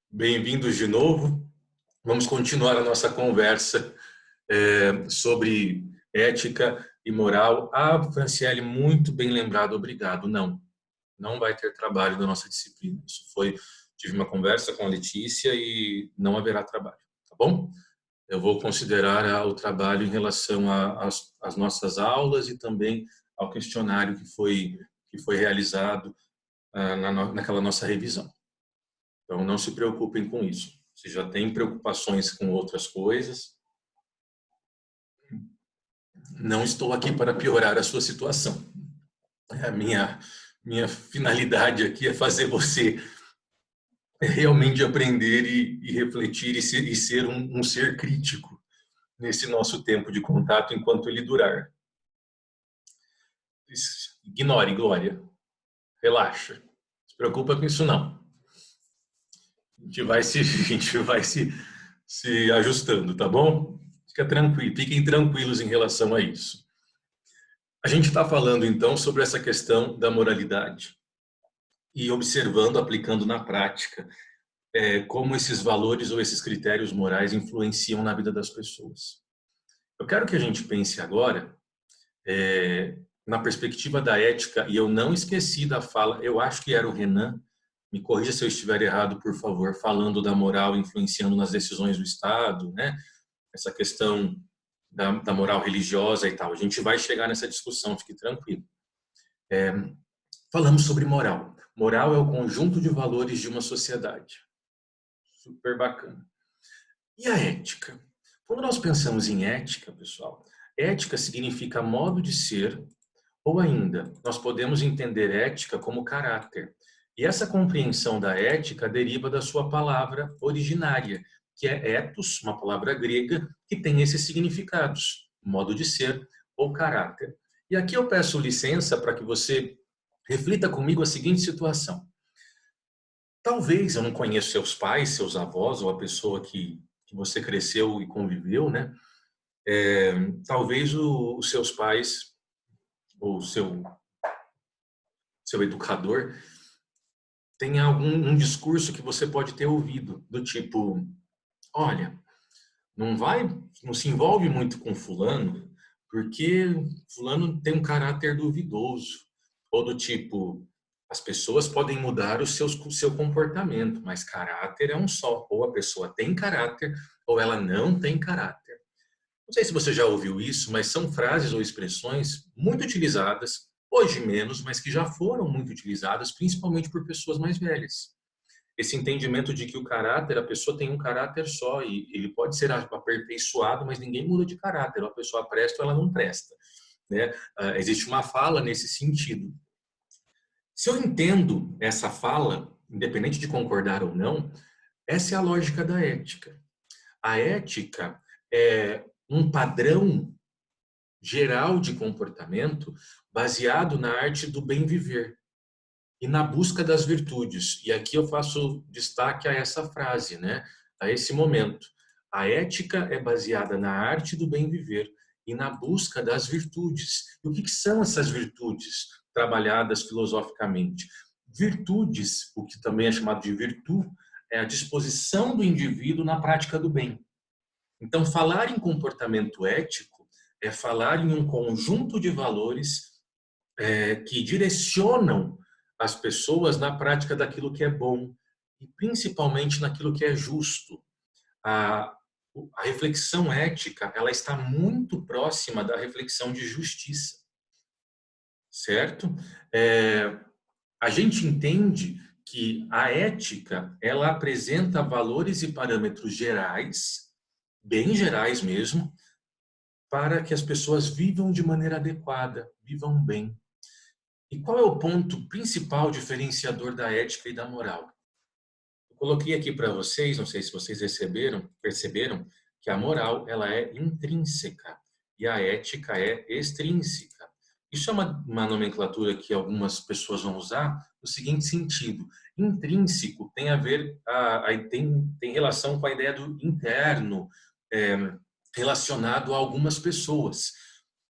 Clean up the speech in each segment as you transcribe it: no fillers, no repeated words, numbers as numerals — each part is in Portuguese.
Bem-vindos de novo. Vamos continuar a nossa conversa sobre ética e moral. Franciele, muito bem lembrado, obrigado. Não vai ter trabalho da nossa disciplina. Tive uma conversa com a Letícia e não haverá trabalho, tá bom? Eu vou considerar o trabalho em relação às nossas aulas e também ao questionário que foi realizado naquela nossa revisão. Então, não se preocupem com isso. Se já tem preocupações com outras coisas, não estou aqui para piorar a sua situação. A minha finalidade aqui é fazer você realmente aprender e refletir e ser um ser crítico nesse nosso tempo de contato enquanto ele durar. Ignore, Glória. Relaxa. Não se preocupa com isso, não. A gente vai se ajustando, tá bom? Fiquem tranquilos em relação a isso. A gente está falando, então, sobre essa questão da moralidade e observando, aplicando na prática, como esses valores ou esses critérios morais influenciam na vida das pessoas. Eu quero que a gente pense agora na perspectiva da ética, e eu não esqueci da fala, eu acho que era o Renan, me corrija se eu estiver errado, por favor, falando da moral influenciando nas decisões do Estado, né? Essa questão da moral religiosa e tal. A gente vai chegar nessa discussão, fique tranquilo. Falamos sobre moral. Moral é o conjunto de valores de uma sociedade. Super bacana. E a ética? Quando nós pensamos em ética, pessoal, ética significa modo de ser, ou ainda, nós podemos entender ética como caráter. E essa compreensão da ética deriva da sua palavra originária, que é ethos, uma palavra grega, que tem esses significados, modo de ser ou caráter. E aqui eu peço licença para que você reflita comigo a seguinte situação. Talvez, eu não conheço seus pais, seus avós, ou a pessoa que você cresceu e conviveu, né? Talvez os seus pais, ou seu educador, tenha um discurso que você pode ter ouvido, do tipo, olha, não se envolve muito com fulano, porque fulano tem um caráter duvidoso. Ou do tipo, as pessoas podem mudar o seu comportamento, mas caráter é um só. Ou a pessoa tem caráter, ou ela não tem caráter. Não sei se você já ouviu isso, mas são frases ou expressões muito utilizadas, hoje menos, mas que já foram muito utilizadas, principalmente por pessoas mais velhas. Esse entendimento de que a pessoa tem um caráter só e ele pode ser aperfeiçoado, mas ninguém muda de caráter. Ou a pessoa presta ou ela não presta, né? Existe uma fala nesse sentido. Se eu entendo essa fala, independente de concordar ou não, essa é a lógica da ética. A ética é um padrão geral de comportamento baseado na arte do bem viver e na busca das virtudes. E aqui eu faço destaque a essa frase, né? A esse momento. A ética é baseada na arte do bem viver e na busca das virtudes. E o que são essas virtudes trabalhadas filosoficamente? Virtudes, o que também é chamado de virtude, é a disposição do indivíduo na prática do bem. Então, falar em comportamento ético é falar em um conjunto de valores que direcionam as pessoas na prática daquilo que é bom e principalmente naquilo que é justo. A, a reflexão ética, ela está muito próxima da reflexão de justiça, certo? A gente entende que a ética, ela apresenta valores e parâmetros gerais, bem gerais mesmo, para que as pessoas vivam de maneira adequada, vivam bem. E qual é o ponto principal diferenciador da ética e da moral? Eu coloquei aqui para vocês, não sei se vocês perceberam, que a moral ela é intrínseca e a ética é extrínseca. Isso é uma nomenclatura que algumas pessoas vão usar no seguinte sentido: intrínseco tem a ver, tem relação com a ideia do interno, relacionado a algumas pessoas.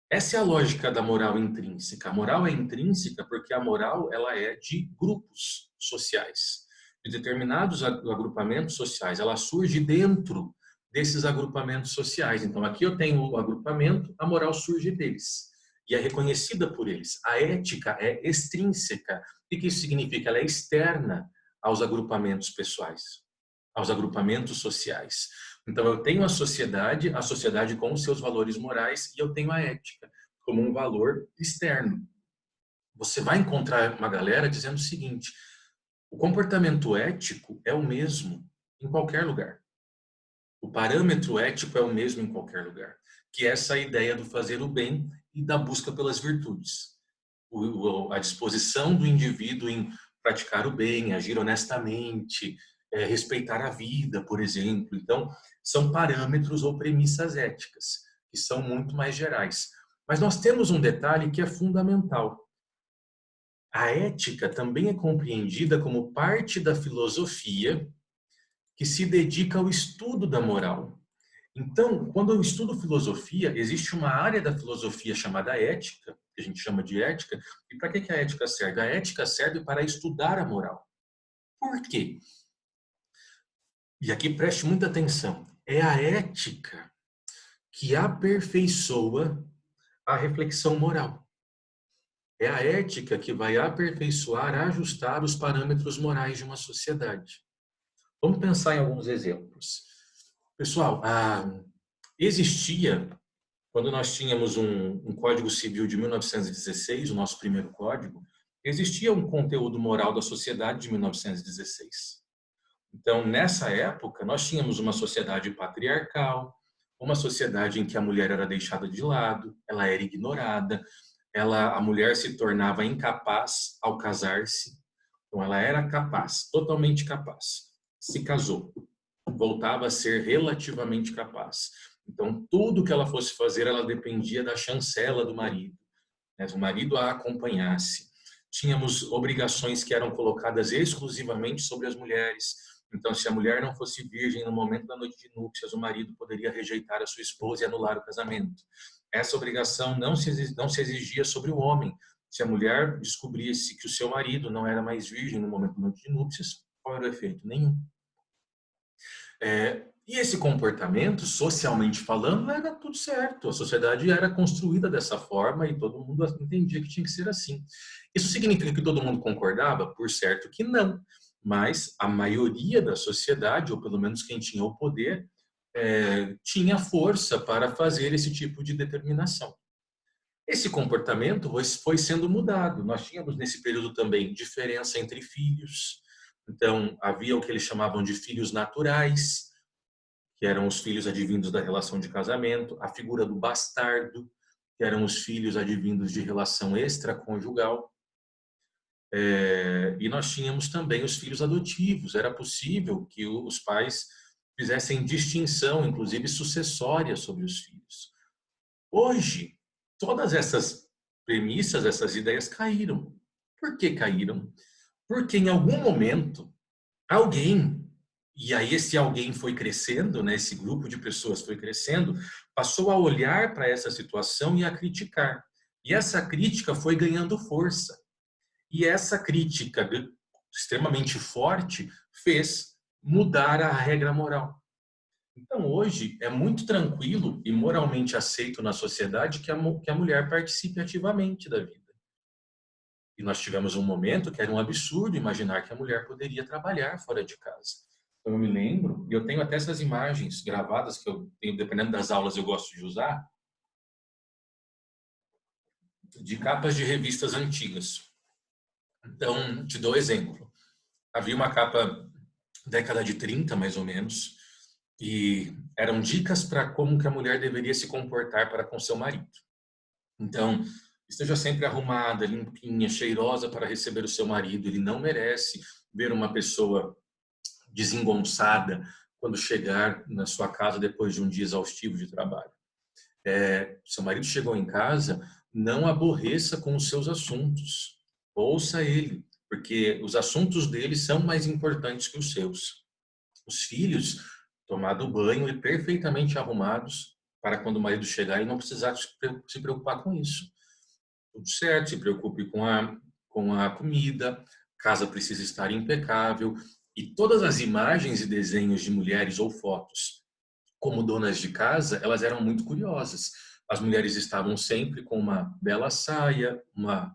Essa é a lógica da moral intrínseca. A moral é intrínseca porque a moral ela é de grupos sociais. de determinados agrupamentos sociais, ela surge dentro desses agrupamentos sociais. Então, aqui eu tenho o agrupamento, a moral surge deles e é reconhecida por eles. A ética é extrínseca. O que isso significa? Ela é externa aos agrupamentos pessoais, aos agrupamentos sociais. Então, eu tenho a sociedade com os seus valores morais, e eu tenho a ética como um valor externo. Você vai encontrar uma galera dizendo o seguinte: o comportamento ético é o mesmo em qualquer lugar. O parâmetro ético é o mesmo em qualquer lugar, que é essa ideia do fazer o bem e da busca pelas virtudes. A disposição do indivíduo em praticar o bem, agir honestamente, respeitar a vida, por exemplo. Então, são parâmetros ou premissas éticas, que são muito mais gerais. Mas nós temos um detalhe que é fundamental. A ética também é compreendida como parte da filosofia que se dedica ao estudo da moral. Então, quando eu estudo filosofia, existe uma área da filosofia chamada ética, que a gente chama de ética. E para que a ética serve? A ética serve para estudar a moral. Por quê? E aqui preste muita atenção. É a ética que aperfeiçoa a reflexão moral. É a ética que vai aperfeiçoar, ajustar os parâmetros morais de uma sociedade. Vamos pensar em alguns exemplos. Pessoal, existia, quando nós tínhamos um Código Civil de 1916, o nosso primeiro código, existia um conteúdo moral da sociedade de 1916. Então, nessa época, nós tínhamos uma sociedade patriarcal, uma sociedade em que a mulher era deixada de lado, ela era ignorada, a mulher se tornava incapaz ao casar-se. Então, ela era capaz, totalmente capaz. Se casou, voltava a ser relativamente capaz. Então, tudo que ela fosse fazer, ela dependia da chancela do marido, né? O marido a acompanhasse. Tínhamos obrigações que eram colocadas exclusivamente sobre as mulheres. Então, se a mulher não fosse virgem no momento da noite de núpcias, o marido poderia rejeitar a sua esposa e anular o casamento. Essa obrigação não se exigia sobre o homem. Se a mulher descobrisse que o seu marido não era mais virgem no momento da noite de núpcias, qual era o efeito? Nenhum. E esse comportamento, socialmente falando, era tudo certo. A sociedade era construída dessa forma e todo mundo entendia que tinha que ser assim. Isso significa que todo mundo concordava? Por certo que não. Mas a maioria da sociedade, ou pelo menos quem tinha o poder, tinha força para fazer esse tipo de determinação. Esse comportamento foi sendo mudado. Nós tínhamos nesse período também diferença entre filhos. Então, havia o que eles chamavam de filhos naturais, que eram os filhos advindos da relação de casamento, a figura do bastardo, que eram os filhos advindos de relação extraconjugal. E nós tínhamos também os filhos adotivos. Era possível que os pais fizessem distinção, inclusive sucessória, sobre os filhos. Hoje, todas essas premissas, essas ideias caíram. Por que caíram? Porque em algum momento, alguém, e aí esse alguém foi crescendo, né, esse grupo de pessoas foi crescendo, passou a olhar para essa situação e a criticar. E essa crítica foi ganhando força. E essa crítica extremamente forte fez mudar a regra moral. Então, hoje, é muito tranquilo e moralmente aceito na sociedade que a mulher participe ativamente da vida. E nós tivemos um momento que era um absurdo imaginar que a mulher poderia trabalhar fora de casa. Então, eu me lembro, e eu tenho até essas imagens gravadas que eu tenho, dependendo das aulas, eu gosto de usar, de capas de revistas antigas. Então, te dou exemplo. Havia uma capa década de 30, mais ou menos, e eram dicas para como que a mulher deveria se comportar para com seu marido. Então, esteja sempre arrumada, limpinha, cheirosa para receber o seu marido. Ele não merece ver uma pessoa desengonçada quando chegar na sua casa depois de um dia exaustivo de trabalho. Seu marido chegou em casa, não aborreça com os seus assuntos. Ouça ele, porque os assuntos dele são mais importantes que os seus. Os filhos, tomado banho e perfeitamente arrumados para quando o marido chegar e não precisar se preocupar com isso. Tudo certo, se preocupe com a comida, casa precisa estar impecável. E todas as imagens e desenhos de mulheres ou fotos como donas de casa, elas eram muito curiosas. As mulheres estavam sempre com uma bela saia, uma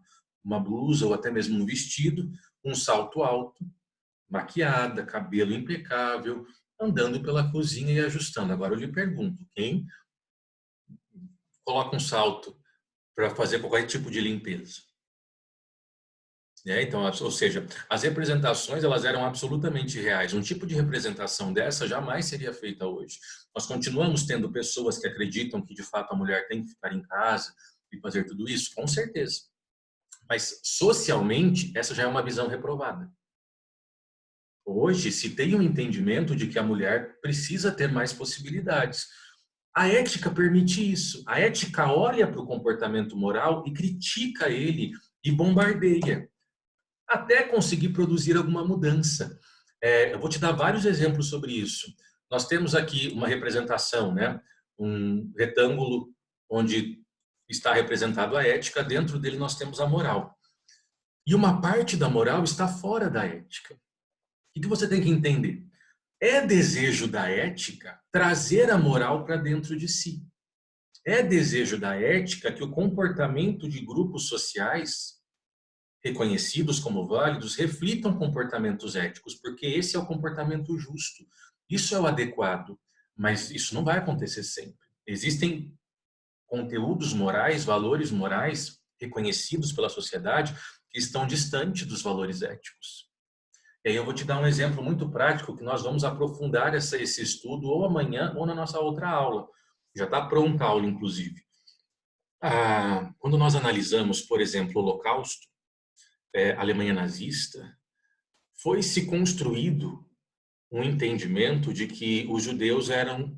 blusa ou até mesmo um vestido, um salto alto, maquiada, cabelo impecável, andando pela cozinha e ajustando. Agora eu lhe pergunto, quem coloca um salto para fazer qualquer tipo de limpeza? Então, ou seja, as representações elas eram absolutamente reais. Um tipo de representação dessa jamais seria feita hoje. Nós continuamos tendo pessoas que acreditam que de fato a mulher tem que ficar em casa e fazer tudo isso, com certeza. Mas socialmente essa já é uma visão reprovada. Hoje se tem um entendimento de que a mulher precisa ter mais possibilidades. A ética permite isso. A ética olha para o comportamento moral e critica ele e bombardeia, até conseguir produzir alguma mudança. Eu vou te dar vários exemplos sobre isso. Nós temos aqui uma representação, né? Um retângulo onde está representado a ética, dentro dele nós temos a moral. E uma parte da moral está fora da ética. O que você tem que entender? É desejo da ética trazer a moral para dentro de si. É desejo da ética que o comportamento de grupos sociais reconhecidos como válidos reflitam comportamentos éticos, porque esse é o comportamento justo. Isso é o adequado, mas isso não vai acontecer sempre. Existem conteúdos morais, valores morais reconhecidos pela sociedade que estão distantes dos valores éticos. E aí eu vou te dar um exemplo muito prático que nós vamos aprofundar esse estudo ou amanhã ou na nossa outra aula. Já está pronta a aula, inclusive. Quando nós analisamos, por exemplo, o Holocausto, a Alemanha nazista, foi se construído um entendimento de que os judeus eram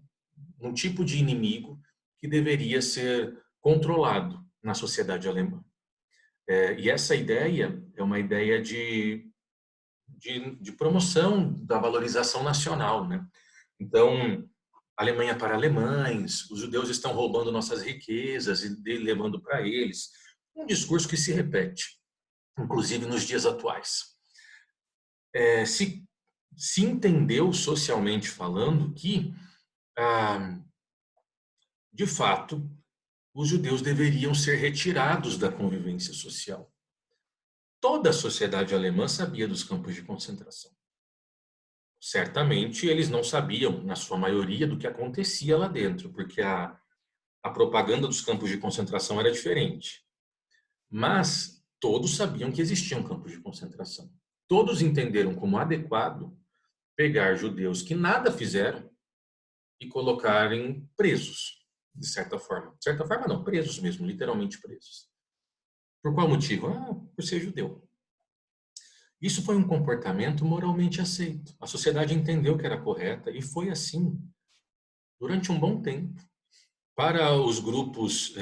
um tipo de inimigo que deveria ser controlado na sociedade alemã. E essa ideia é uma ideia de promoção da valorização nacional, né? Então, Alemanha para alemães, os judeus estão roubando nossas riquezas e levando para eles. Um discurso que se repete, inclusive nos dias atuais. Se entendeu socialmente falando que, de fato, os judeus deveriam ser retirados da convivência social. Toda a sociedade alemã sabia dos campos de concentração. Certamente eles não sabiam, na sua maioria, do que acontecia lá dentro, porque a propaganda dos campos de concentração era diferente. Mas todos sabiam que existiam campos de concentração. Todos entenderam como adequado pegar judeus que nada fizeram e colocarem presos, de certa forma. De certa forma não, presos mesmo, literalmente presos. Por qual motivo? Por ser judeu. Isso foi um comportamento moralmente aceito. A sociedade entendeu que era correta e foi assim durante um bom tempo. Para os grupos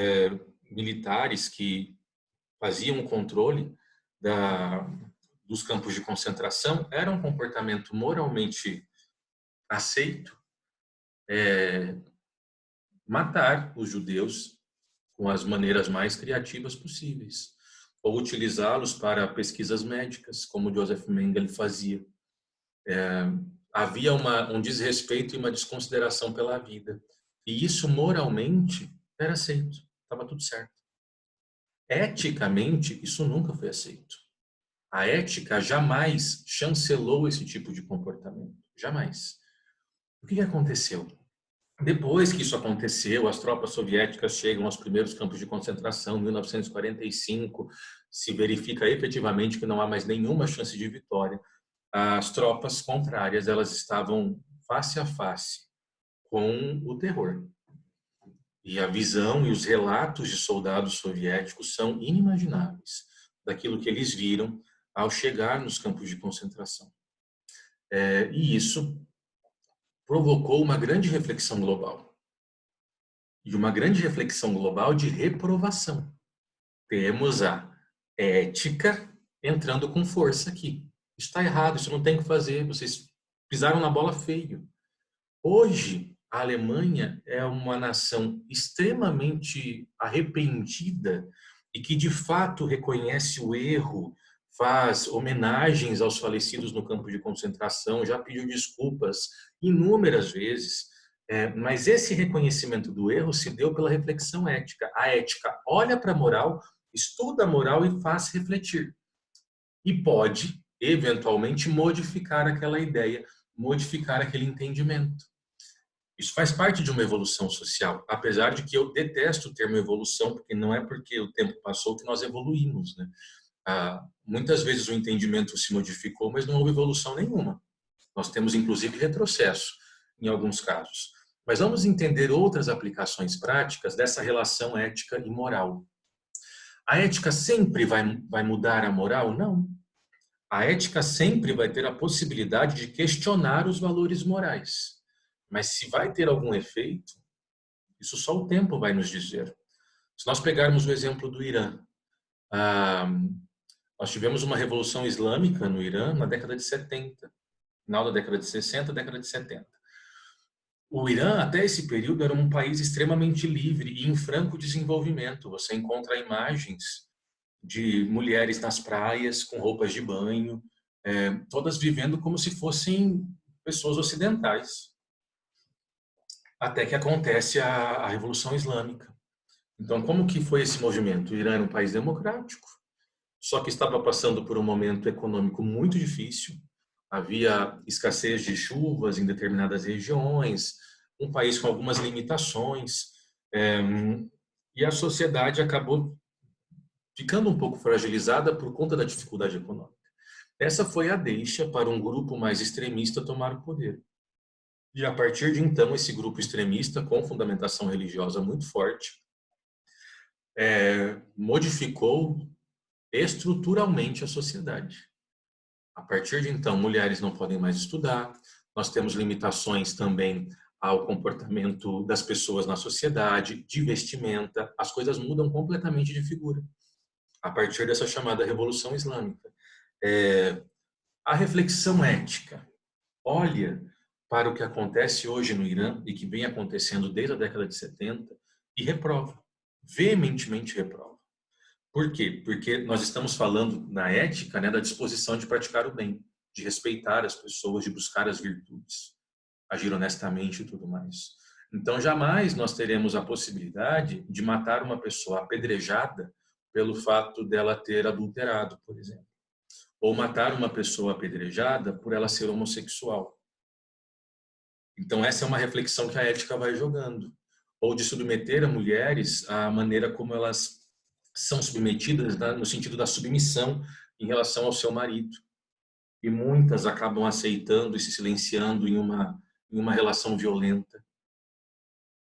militares que faziam o controle dos campos de concentração, era um comportamento moralmente aceito matar os judeus com as maneiras mais criativas possíveis, ou utilizá-los para pesquisas médicas, como Joseph Mengele fazia. Havia um desrespeito e uma desconsideração pela vida. E isso moralmente era aceito, estava tudo certo. Eticamente, isso nunca foi aceito. A ética jamais chancelou esse tipo de comportamento. Jamais. O que aconteceu? Depois que isso aconteceu, as tropas soviéticas chegam aos primeiros campos de concentração, em 1945, se verifica efetivamente que não há mais nenhuma chance de vitória. As tropas contrárias, elas estavam face a face com o terror. E a visão e os relatos de soldados soviéticos são inimagináveis daquilo que eles viram ao chegar nos campos de concentração. E isso provocou uma grande reflexão global. E uma grande reflexão global de reprovação. Temos a ética entrando com força aqui. Isso está errado, isso não tem que fazer, vocês pisaram na bola feio. Hoje, a Alemanha é uma nação extremamente arrependida e que, de fato, reconhece o erro, faz homenagens aos falecidos no campo de concentração, já pediu desculpas inúmeras vezes, mas esse reconhecimento do erro se deu pela reflexão ética. A ética olha para a moral, estuda a moral e faz refletir. E pode, eventualmente, modificar aquela ideia, modificar aquele entendimento. Isso faz parte de uma evolução social, apesar de que eu detesto o termo evolução, porque não é porque o tempo passou que nós evoluímos, né? Muitas vezes o entendimento se modificou, mas não houve evolução nenhuma. Nós temos, inclusive, retrocesso em alguns casos. Mas vamos entender outras aplicações práticas dessa relação ética e moral. A ética sempre vai mudar a moral? Não. A ética sempre vai ter a possibilidade de questionar os valores morais. Mas se vai ter algum efeito, isso só o tempo vai nos dizer. Se nós pegarmos o exemplo do Irã, nós tivemos uma revolução islâmica no Irã na década de 70, final da década de 60, década de 70. O Irã, até esse período, era um país extremamente livre e em franco desenvolvimento. Você encontra imagens de mulheres nas praias com roupas de banho, todas vivendo como se fossem pessoas ocidentais. Até que acontece a Revolução Islâmica. Então, como que foi esse movimento? O Irã era um país democrático, só que estava passando por um momento econômico muito difícil. Havia escassez de chuvas em determinadas regiões, um país com algumas limitações, e a sociedade acabou ficando um pouco fragilizada por conta da dificuldade econômica. Essa foi a deixa para um grupo mais extremista tomar o poder. E a partir de então, esse grupo extremista, com fundamentação religiosa muito forte, modificou estruturalmente a sociedade. A partir de então, mulheres não podem mais estudar, nós temos limitações também ao comportamento das pessoas na sociedade, de vestimenta, as coisas mudam completamente de figura a partir dessa chamada Revolução Islâmica. A reflexão ética olha para o que acontece hoje no Irã e que vem acontecendo desde a década de 70 e reprova, veementemente reprova. Por quê? Porque nós estamos falando na ética, né, da disposição de praticar o bem, de respeitar as pessoas, de buscar as virtudes, agir honestamente e tudo mais. Então, jamais nós teremos a possibilidade de matar uma pessoa apedrejada pelo fato dela ter adulterado, por exemplo. Ou matar uma pessoa apedrejada por ela ser homossexual. Então, essa é uma reflexão que a ética vai jogando. Ou de submeter a mulheres à maneira como elas são submetidas, né, no sentido da submissão em relação ao seu marido. E muitas acabam aceitando e se silenciando em uma relação violenta.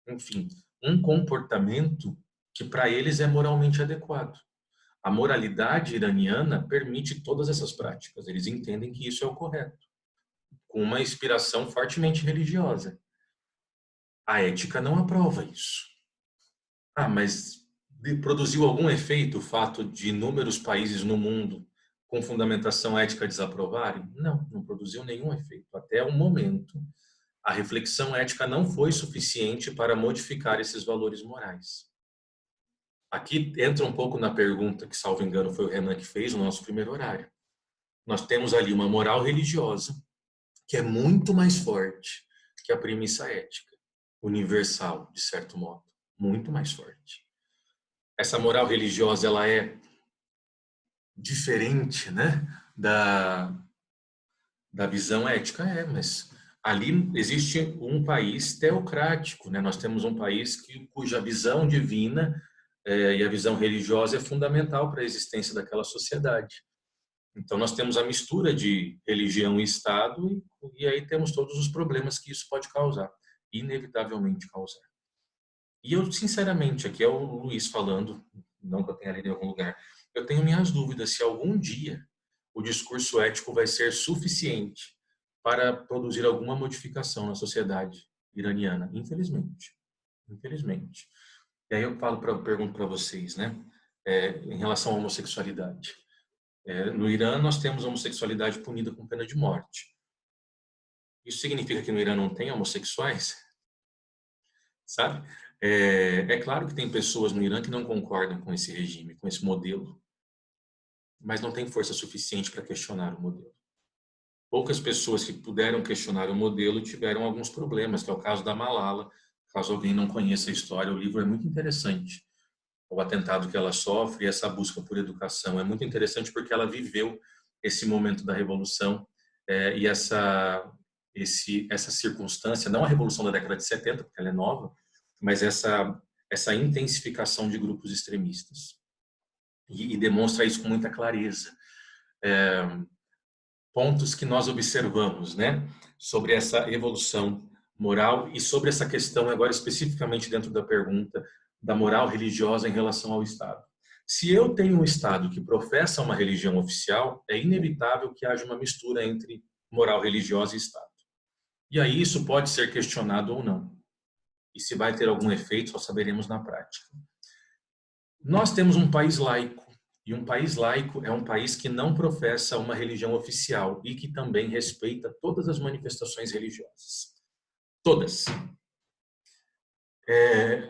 Enfim, um comportamento que para eles é moralmente adequado. A moralidade iraniana permite todas essas práticas. Eles entendem que isso é o correto, com uma inspiração fortemente religiosa. A ética não aprova isso. Mas produziu algum efeito o fato de inúmeros países no mundo com fundamentação ética desaprovarem? Não, não produziu nenhum efeito. Até o momento, a reflexão ética não foi suficiente para modificar esses valores morais. Aqui entra um pouco na pergunta que, salvo engano, foi o Renan que fez no nosso primeiro horário. Nós temos ali uma moral religiosa que é muito mais forte que a premissa ética, universal, de certo modo, muito mais forte. Essa moral religiosa, ela é diferente, né, da visão ética, mas ali existe um país teocrático, né? Nós temos um país cuja visão divina e a visão religiosa é fundamental para a existência daquela sociedade. Então, nós temos a mistura de religião e Estado e aí temos todos os problemas que isso pode causar, inevitavelmente causar. E eu, sinceramente, aqui é o Luiz falando, não que eu tenha lido em algum lugar, eu tenho minhas dúvidas se algum dia o discurso ético vai ser suficiente para produzir alguma modificação na sociedade iraniana, infelizmente. Infelizmente. E aí eu pergunto para vocês, né, em relação à homossexualidade. No Irã, nós temos a homossexualidade punida com pena de morte. Isso significa que no Irã não tem homossexuais? Sabe? É claro que tem pessoas no Irã que não concordam com esse regime, com esse modelo. mas não tem força suficiente para questionar o modelo. Poucas pessoas que puderam questionar o modelo tiveram alguns problemas, que é o caso da Malala. Caso alguém não conheça a história, o livro é muito interessante. O atentado que ela sofre e essa busca por educação é muito interessante porque ela viveu esse momento da revolução e essa circunstância, não a revolução da década de 70, porque ela é nova, mas essa intensificação de grupos extremistas. E demonstra isso com muita clareza. Pontos que nós observamos, né, sobre essa evolução moral e sobre essa questão agora especificamente dentro da pergunta da moral religiosa em relação ao Estado. Se eu tenho um Estado que professa uma religião oficial, é inevitável que haja uma mistura entre moral religiosa e Estado. E aí isso pode ser questionado ou não. E se vai ter algum efeito, só saberemos na prática. Nós temos um país laico, e um país laico é um país que não professa uma religião oficial e que também respeita todas as manifestações religiosas. Todas.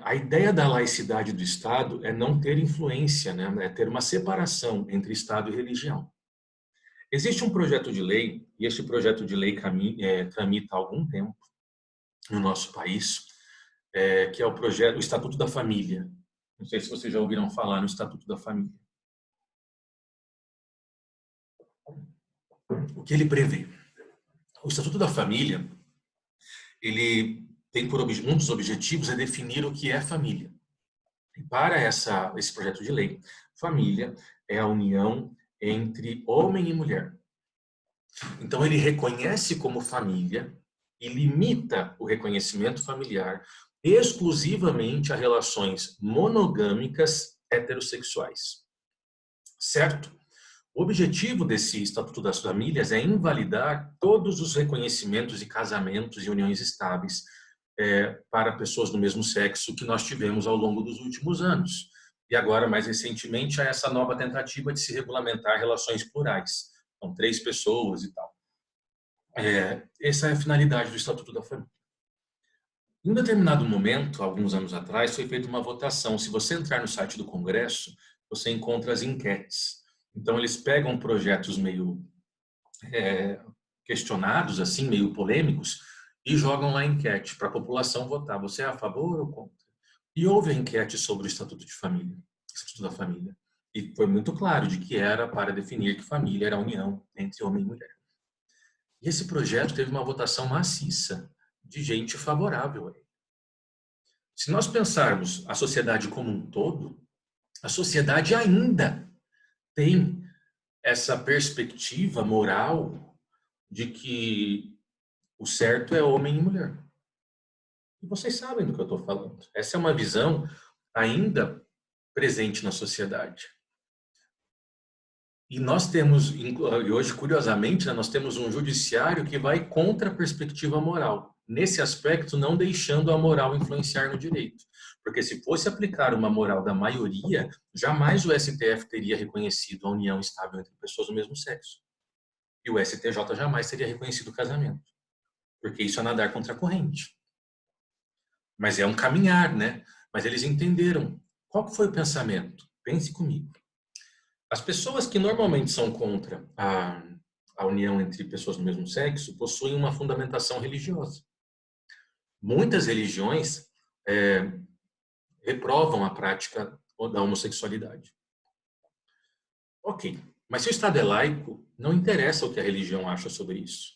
A ideia da laicidade do Estado é não ter influência, né? É ter uma separação entre Estado e religião. Existe um projeto de lei, e este projeto de lei tramita há algum tempo no nosso país, que é o Estatuto da Família. Não sei se vocês já ouviram falar no Estatuto da Família. O que ele prevê? O Estatuto da Família, ele tem um dos objetivos é definir o que é família. E para esse projeto de lei, família é a união entre homem e mulher. Então ele reconhece como família e limita o reconhecimento familiar exclusivamente a relações monogâmicas heterossexuais. Certo? O objetivo desse Estatuto das Famílias é invalidar todos os reconhecimentos de casamentos e uniões estáveis para pessoas do mesmo sexo que nós tivemos ao longo dos últimos anos. E agora, mais recentemente, há essa nova tentativa de se regulamentar relações plurais. São 3 pessoas e tal. Essa é a finalidade do Estatuto da Família. Em um determinado momento, alguns anos atrás, foi feita uma votação. Se você entrar no site do Congresso, você encontra as enquetes. Então, eles pegam projetos meio questionados, assim, meio polêmicos, e jogam lá a enquete para a população votar. Você é a favor ou contra? E houve a enquete sobre o Estatuto de Família, Estatuto da Família. E foi muito claro de que era para definir que família era a união entre homem e mulher. E esse projeto teve uma votação maciça de gente favorável a ele. Se nós pensarmos a sociedade como um todo, a sociedade ainda tem essa perspectiva moral de que o certo é homem e mulher. E vocês sabem do que eu estou falando. Essa é uma visão ainda presente na sociedade. E nós temos, e hoje, curiosamente, nós temos um judiciário que vai contra a perspectiva moral. Nesse aspecto, não deixando a moral influenciar no direito. Porque se fosse aplicar uma moral da maioria, jamais o STF teria reconhecido a união estável entre pessoas do mesmo sexo. E o STJ jamais teria reconhecido o casamento. Porque isso é nadar contra a corrente. Mas é um caminhar, né? Mas eles entenderam. Qual foi o pensamento? Pense comigo. As pessoas que normalmente são contra a união entre pessoas do mesmo sexo possuem uma fundamentação religiosa. Muitas religiões reprovam a prática da homossexualidade. Ok, mas se o Estado é laico, não interessa o que a religião acha sobre isso.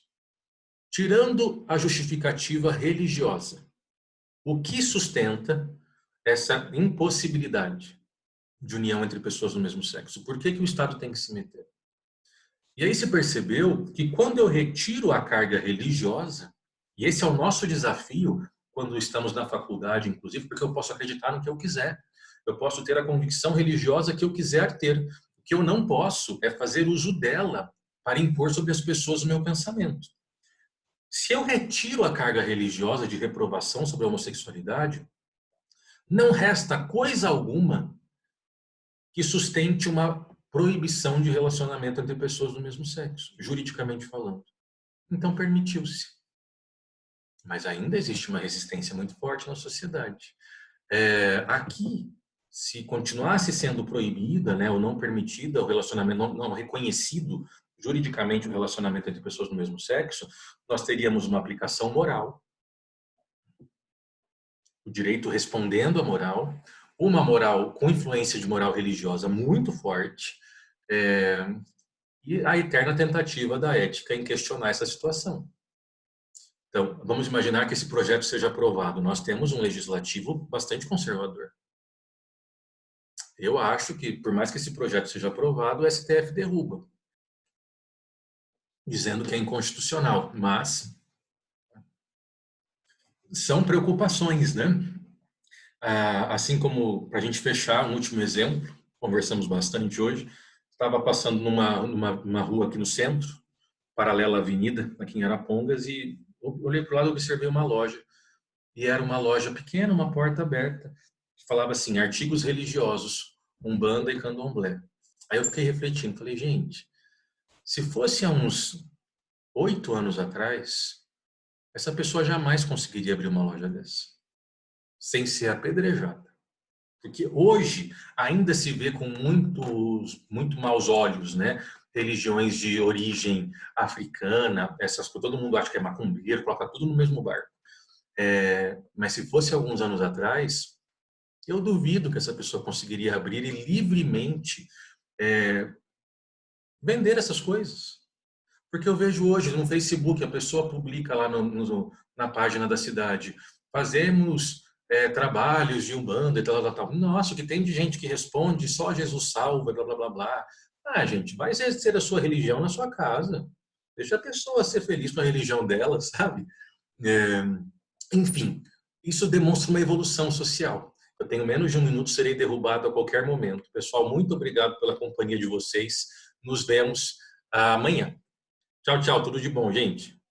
Tirando a justificativa religiosa, o que sustenta essa impossibilidade de união entre pessoas do mesmo sexo? Por que o Estado tem que se meter? E aí se percebeu que quando eu retiro a carga religiosa, e esse é o nosso desafio quando estamos na faculdade, inclusive, porque eu posso acreditar no que eu quiser. Eu posso ter a convicção religiosa que eu quiser ter. O que eu não posso é fazer uso dela para impor sobre as pessoas o meu pensamento. Se eu retiro a carga religiosa de reprovação sobre a homossexualidade, não resta coisa alguma que sustente uma proibição de relacionamento entre pessoas do mesmo sexo, juridicamente falando. Então permitiu-se. Mas ainda existe uma resistência muito forte na sociedade. Aqui, se continuasse sendo proibida, né, ou não permitida o relacionamento, não reconhecido juridicamente o relacionamento entre pessoas do mesmo sexo, nós teríamos uma aplicação moral, o direito respondendo à moral, uma moral com influência de moral religiosa muito forte, e a eterna tentativa da ética em questionar essa situação. Então, vamos imaginar que esse projeto seja aprovado. Nós temos um legislativo bastante conservador. Eu acho que, por mais que esse projeto seja aprovado, o STF derruba, dizendo que é inconstitucional. Mas são preocupações, né? Assim como, para a gente fechar, um último exemplo, conversamos bastante hoje, estava passando numa rua aqui no centro, paralela à avenida, aqui em Arapongas, e olhei para o lado e observei uma loja. E era uma loja pequena, uma porta aberta, que falava assim, artigos religiosos, Umbanda e Candomblé. Aí eu fiquei refletindo, falei, gente, se fosse há uns 8 anos atrás, essa pessoa jamais conseguiria abrir uma loja dessa, sem ser apedrejada. Porque hoje ainda se vê com muito maus olhos, né? Religiões de origem africana, essas coisas, todo mundo acha que é macumbeiro, coloca tudo no mesmo barco. Mas se fosse alguns anos atrás, eu duvido que essa pessoa conseguiria abrir e livremente vender essas coisas. Porque eu vejo hoje no Facebook, a pessoa publica lá na página da cidade, fazemos trabalhos de Umbanda e tal. Nossa, o que tem de gente que responde, só Jesus salva, blá, blá, blá, blá. Gente, vai exercer a sua religião na sua casa. Deixa a pessoa ser feliz com a religião dela, sabe? Enfim, isso demonstra uma evolução social. Eu tenho menos de um minuto, serei derrubado a qualquer momento. Pessoal, muito obrigado pela companhia de vocês. Nos vemos amanhã. Tchau, tchau. Tudo de bom, gente.